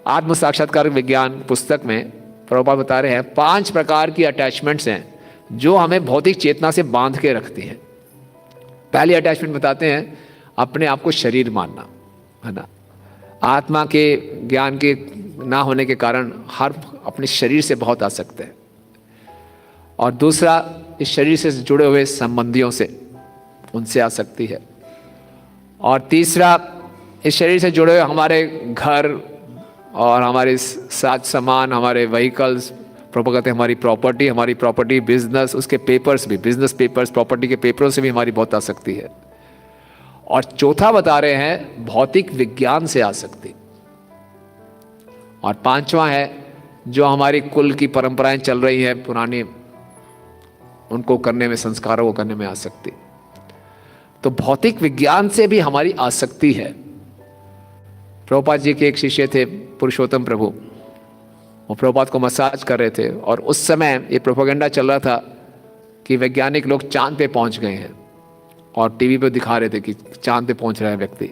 आत्म साक्षात्कार विज्ञान पुस्तक में प्रभुपाद बता रहे हैं 5 प्रकार की अटैचमेंट्स हैं जो हमें भौतिक चेतना से बांध के रखती हैं। पहली अटैचमेंट बताते हैं अपने आप को शरीर मानना, है ना। आत्मा के ज्ञान के ना होने के कारण हर अपने शरीर से बहुत आसक्त है। और दूसरा, इस शरीर से जुड़े हुए संबंधियों से, उनसे आसक्ति है। और तीसरा, इस शरीर से जुड़े हुए हमारे घर और हमारे साज सामान, हमारे व्हीकल्स, कहते हैं हमारी प्रॉपर्टी, बिजनेस, उसके पेपर्स भी, बिजनेस पेपर्स, प्रॉपर्टी के पेपरों से भी हमारी बहुत आसक्ति है। और चौथा बता रहे हैं भौतिक विज्ञान से आसक्ति। और पांचवा है जो हमारी कुल की परंपराएं चल रही है पुरानी, उनको करने में, संस्कारों को करने में आसक्ति। तो भौतिक विज्ञान से भी हमारी आसक्ति है। प्रभुपाद जी के एक शिष्य थे पुरुषोत्तम प्रभु, वो प्रभुपाद को मसाज कर रहे थे और उस समय ये प्रोपेगेंडा चल रहा था कि वैज्ञानिक लोग चांद पे पहुंच गए हैं और टीवी पे दिखा रहे थे कि चांद पे पहुंच रहा है व्यक्ति।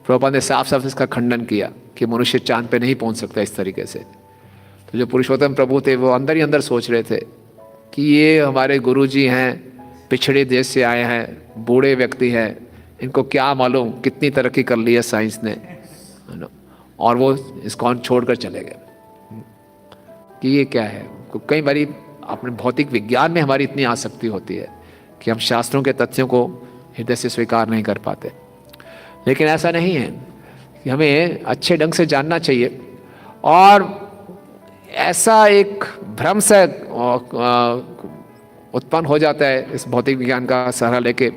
प्रभुपाद ने साफ साफ इसका खंडन किया कि मनुष्य चांद पे नहीं पहुंच सकता इस तरीके से। तो जो पुरुषोत्तम प्रभु थे वो अंदर ही अंदर सोच रहे थे कि ये हमारे गुरुजी हैं, पिछड़े देश से आए हैं, बूढ़े व्यक्ति हैं, इनको क्या मालूम कितनी तरक्की कर ली है साइंस ने, है ना। और वो इस्कॉन छोड़कर चले गए कि ये क्या है। कई बारी अपने भौतिक विज्ञान में हमारी इतनी आसक्ति होती है कि हम शास्त्रों के तथ्यों को हृदय से स्वीकार नहीं कर पाते। लेकिन ऐसा नहीं है कि हमें अच्छे ढंग से जानना चाहिए। और ऐसा एक भ्रम से उत्पन्न हो जाता है इस भौतिक विज्ञान का सहारा लेके।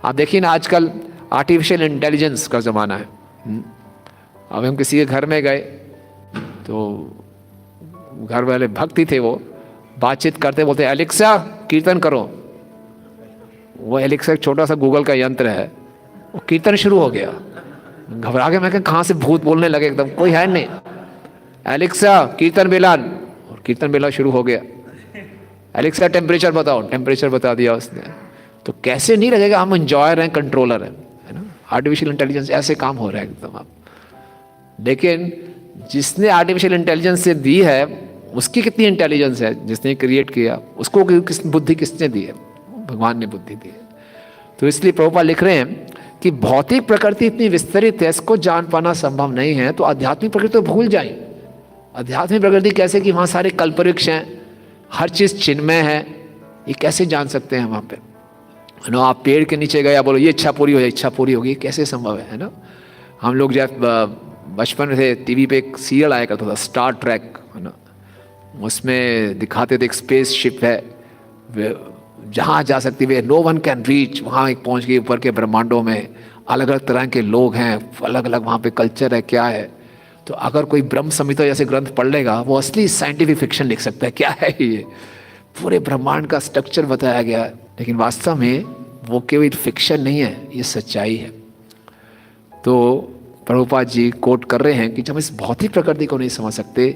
आप देखिए ना, आजकल आर्टिफिशियल इंटेलिजेंस का ज़माना है। अब हम किसी के घर में गए तो घर वाले भक्ति थे, वो बातचीत करते बोलते एलेक्सा कीर्तन करो। वो एलेक्सा एक छोटा सा गूगल का यंत्र है, वो कीर्तन शुरू हो गया। घबरा के मैं कहा कहाँ से भूत बोलने लगे, एकदम कोई है नहीं। एलेक्सा कीर्तन बेलान, और कीर्तन बेला शुरू हो गया। एलेक्सा टेम्परेचर बताओ, टेम्परेचर बता दिया उसने। तो कैसे नहीं लगेगा हम एंजॉयर हैं, कंट्रोलर हैं, है ना। आर्टिफिशियल इंटेलिजेंस ऐसे काम हो रहा है एकदम आप। लेकिन जिसने आर्टिफिशियल इंटेलिजेंस से दी है उसकी कितनी इंटेलिजेंस है, जिसने क्रिएट किया उसको बुद्धि किसने दी है? भगवान ने बुद्धि दी है। तो इसलिए प्रभुपाद लिख रहे हैं कि भौतिक प्रकृति इतनी विस्तरित है, इसको जान पाना संभव नहीं है, तो आध्यात्मिक प्रकृति तो भूल जाए। आध्यात्मिक प्रकृति कैसे कि वहाँ सारे कल्पवृक्ष हैं, हर चीज़ चिन्मय है, ये कैसे जान सकते हैं वहाँ पे? है ना, आप पेड़ के नीचे गए, बोलो ये इच्छा पूरी हो जाए, इच्छा पूरी होगी, कैसे संभव है ना। हम लोग जब बचपन में थे, टीवी पे एक सीरियल आया करता था स्टार ट्रैक, है ना। उसमें दिखाते थे एक स्पेस शिप है, जहाँ जा सकती है, नो वन कैन रीच, वहाँ एक पहुँच गई ऊपर के ब्रह्मांडों में, अलग अलग तरह के लोग हैं, अलग अलग वहाँ पे कल्चर है, क्या है। तो अगर कोई ब्रह्म संहिता जैसे ग्रंथ पढ़ लेगा, वो असली साइंटिफिक फिक्शन लिख सकता है। क्या है ये? पूरे ब्रह्मांड का स्ट्रक्चर बताया गया है, लेकिन वास्तव में वो केवल फिक्शन नहीं है, ये सच्चाई है। तो प्रभुपाद जी कोट कर रहे हैं कि जब इस भौतिक प्रकृति को नहीं समझ सकते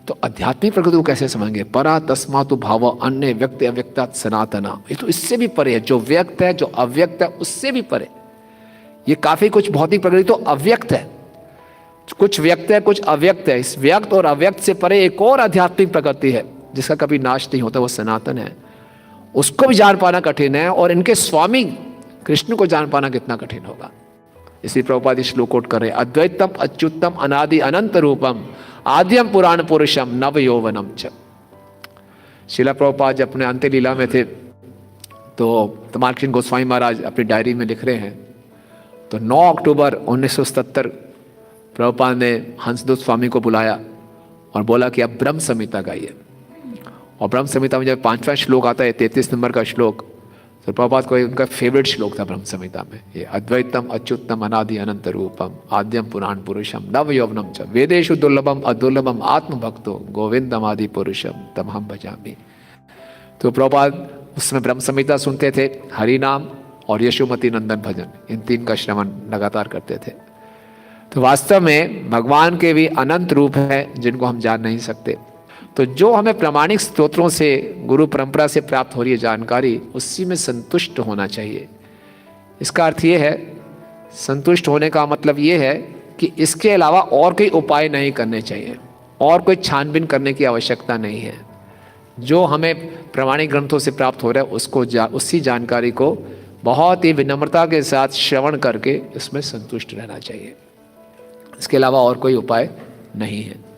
तो आध्यात्मिक प्रकृति को कैसे समझेंगे? परा तस्मातु भाव अन्य व्यक्त अव्यक्तात् सनातना। ये तो इससे भी परे है, जो व्यक्त है, जो अव्यक्त है, उससे भी परे। ये काफी कुछ भौतिक प्रकृति तो अव्यक्त है, कुछ व्यक्त है, कुछ अव्यक्त है। इस व्यक्त और अव्यक्त से परे एक और आध्यात्मिक प्रकृति है जिसका कभी नाश नहीं होता, वो सनातन है। उसको भी जान पाना कठिन है, और इनके स्वामी कृष्ण को जान पाना कितना कठिन होगा। इसलिए प्रभुपाद इस श्लोक कोट कर रहे हैं, अद्वैतम अच्युतम अनादि अनंत रूपम आद्यम पुराण पुरुषम नव यौवनम च। शिला प्रभुपाद जब अपने अंत्य लीला में थे तो तमाल कृष्ण गोस्वामी महाराज अपनी डायरी में लिख रहे हैं, तो 9 अक्टूबर 1977 प्रभुपाद ने हंसदूत स्वामी को बुलाया और बोला कि आप ब्रह्म संहिता गाइए। और ब्रह्म संहिता में जब 5वां श्लोक आता है, 33 नंबर का श्लोक, तो प्रभुपाद को उनका फेवरेट श्लोक था ब्रह्म संहिता में, ये अद्वैतम अच्युतम अनादि अनंत रूपम आद्यम पुराण पुरुषम नव यौवनम च वेदेषु दुर्लभम अदुर्लभम आत्मभक्तो गोविंदम आदि पुरुषम तमहम भजामि। तो प्रभुपाद उसमें ब्रह्म संहिता सुनते थे, हरि नाम और यशोमती नंदन भजन, इन 3 का श्रवण लगातार करते थे। तो वास्तव में भगवान के भी अनंत रूप है जिनको हम जान नहीं सकते। तो जो हमें प्रामाणिक स्तोत्रों से, गुरु परंपरा से प्राप्त हो रही है जानकारी, उसी में संतुष्ट होना चाहिए। इसका अर्थ ये है, संतुष्ट होने का मतलब ये है कि इसके अलावा और कोई उपाय नहीं करने चाहिए। और कोई छानबीन करने की आवश्यकता नहीं है। जो हमें प्रमाणिक ग्रंथों से प्राप्त हो रहा है उसको उसी जानकारी को बहुत ही विनम्रता के साथ श्रवण करके इसमें संतुष्ट रहना चाहिए। इसके अलावा और कोई उपाय नहीं है।